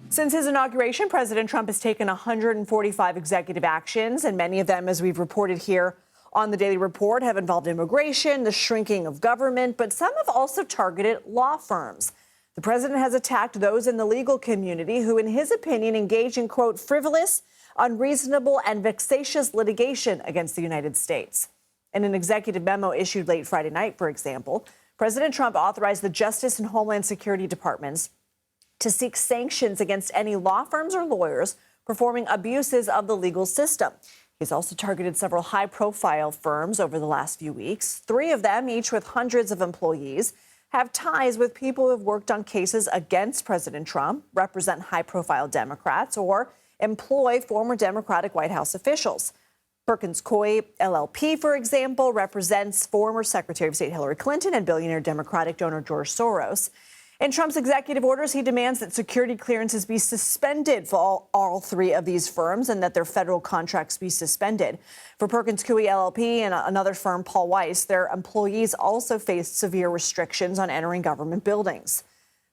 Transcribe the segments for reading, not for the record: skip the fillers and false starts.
Since his inauguration, President Trump has taken 145 executive actions, and many of them, as we've reported here on the Daily Report, have involved immigration, the shrinking of government, but some have also targeted law firms. The president has attacked those in the legal community who, in his opinion, engage in, quote, frivolous, unreasonable, and vexatious litigation against the United States. In an executive memo issued late Friday night, for example, President Trump authorized the Justice and Homeland Security departments to seek sanctions against any law firms or lawyers performing abuses of the legal system. He's also targeted several high-profile firms over the last few weeks. 3 of them, each with hundreds of employees, have ties with people who have worked on cases against President Trump, represent high-profile Democrats, or employ former Democratic White House officials. Perkins Coie LLP, for example, represents former Secretary of State Hillary Clinton and billionaire Democratic donor George Soros. In Trump's executive orders, he demands that security clearances be suspended for all 3 of these firms and that their federal contracts be suspended. For Perkins Coie LLP and another firm, Paul Weiss, their employees also faced severe restrictions on entering government buildings.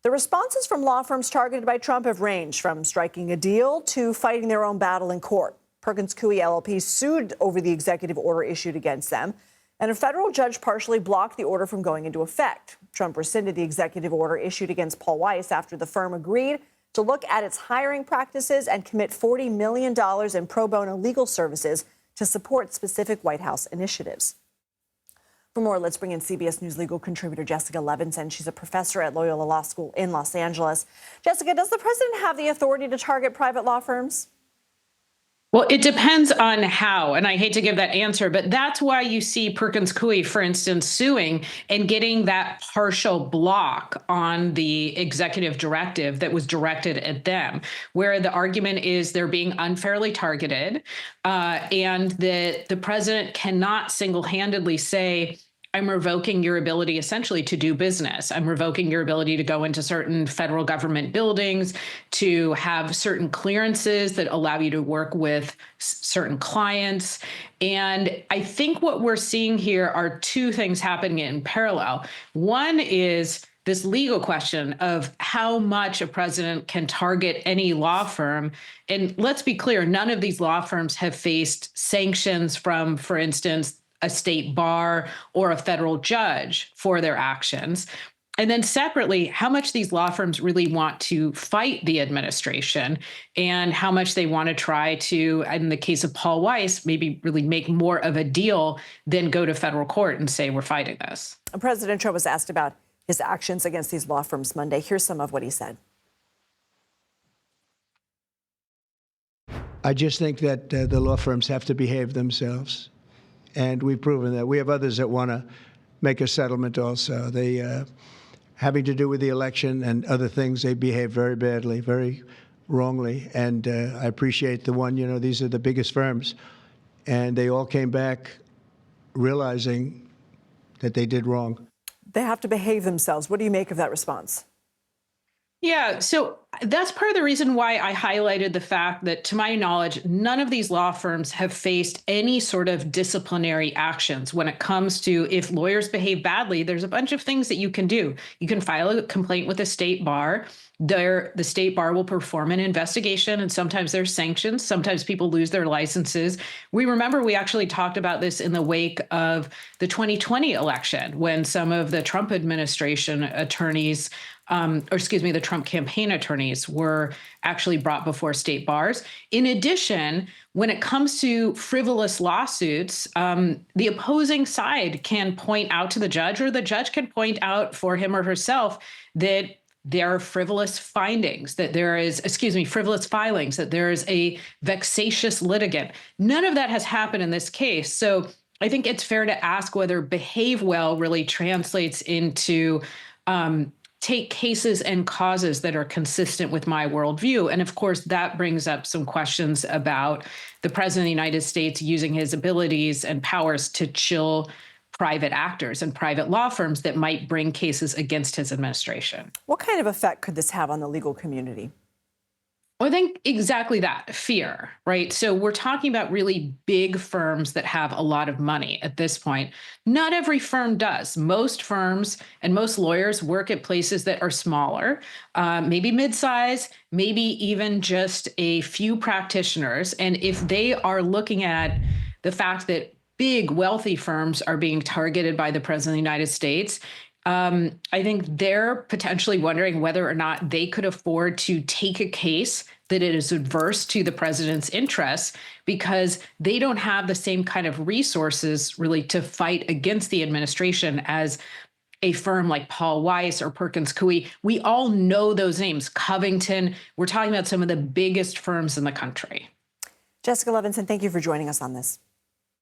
The responses from law firms targeted by Trump have ranged from striking a deal to fighting their own battle in court. Perkins Coie LLP sued over the executive order issued against them, and a federal judge partially blocked the order from going into effect. Trump rescinded the executive order issued against Paul Weiss after the firm agreed to look at its hiring practices and commit $40 million in pro bono legal services to support specific White House initiatives. For more, let's bring in CBS News legal contributor Jessica Levinson. She's a professor at Loyola Law School in Los Angeles. Jessica, does the president have the authority to target private law firms? Well, it depends on how, and I hate to give that answer, but that's why you see Perkins Coie, for instance, suing and getting that partial block on the executive directive that was directed at them, where the argument is they're being unfairly targeted, and that the president cannot single-handedly say, I'm revoking your ability essentially to do business. I'm revoking your ability to go into certain federal government buildings, to have certain clearances that allow you to work with certain clients. And I think what we're seeing here are 2 things happening in parallel. One is this legal question of how much a president can target any law firm. And let's be clear, none of these law firms have faced sanctions from, for instance, a state bar or a federal judge for their actions. And then separately, how much these law firms really want to fight the administration and how much they want to try to, in the case of Paul Weiss, maybe really make more of a deal than go to federal court and say, we're fighting this. President Trump was asked about his actions against these law firms Monday. Here's some of what he said. I just think that the law firms have to behave themselves. And we've proven that. We have others that want to make a settlement also. They, having to do with the election and other things, they behave very badly, very wrongly. And I appreciate the one, these are the biggest firms. And they all came back realizing that they did wrong. They have to behave themselves. What do you make of that response? Yeah, so that's part of the reason why I highlighted the fact that, to my knowledge, none of these law firms have faced any sort of disciplinary actions when it comes to if lawyers behave badly. There's a bunch of things that you can do. You can file a complaint with the state bar. The state bar will perform an investigation, and sometimes there's sanctions. Sometimes people lose their licenses. We actually talked about this in the wake of the 2020 election when some of the Trump administration attorneys, the Trump campaign attorneys were actually brought before state bars. In addition, when it comes to frivolous lawsuits, the opposing side can point out to the judge, or the judge can point out for him or herself that there are frivolous findings, that there is, frivolous filings, that there is a vexatious litigant. None of that has happened in this case. So I think it's fair to ask whether behave well really translates into take cases and causes that are consistent with my worldview. And of course, that brings up some questions about the president of the United States using his abilities and powers to chill private actors and private law firms that might bring cases against his administration. What kind of effect could this have on the legal community? I think exactly that, fear, right? So we're talking about really big firms that have a lot of money at this point. Not every firm does. Most firms and most lawyers work at places that are smaller, maybe mid-size, maybe even just a few practitioners. And if they are looking at the fact that big wealthy firms are being targeted by the president of the United States, I think they're potentially wondering whether or not they could afford to take a case that it is adverse to the president's interests, because they don't have the same kind of resources really to fight against the administration as a firm like Paul Weiss or Perkins Coie. We all know those names. Covington. We're talking about some of the biggest firms in the country. Jessica Levinson, thank you for joining us on this.